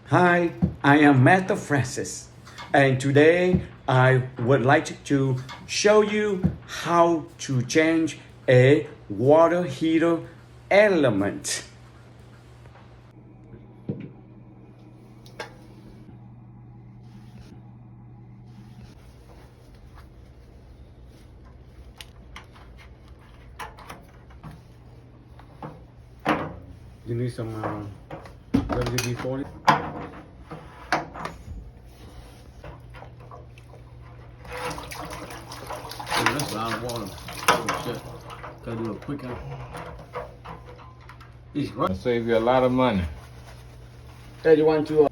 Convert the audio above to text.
Hi, I am Master Francis, and today I would like to show you how to change a water heater element. You need some WD-40. That's a lot of water. Oh shit. Gotta do it quicker. He's right. It'll save you a lot of money. Hey, you want to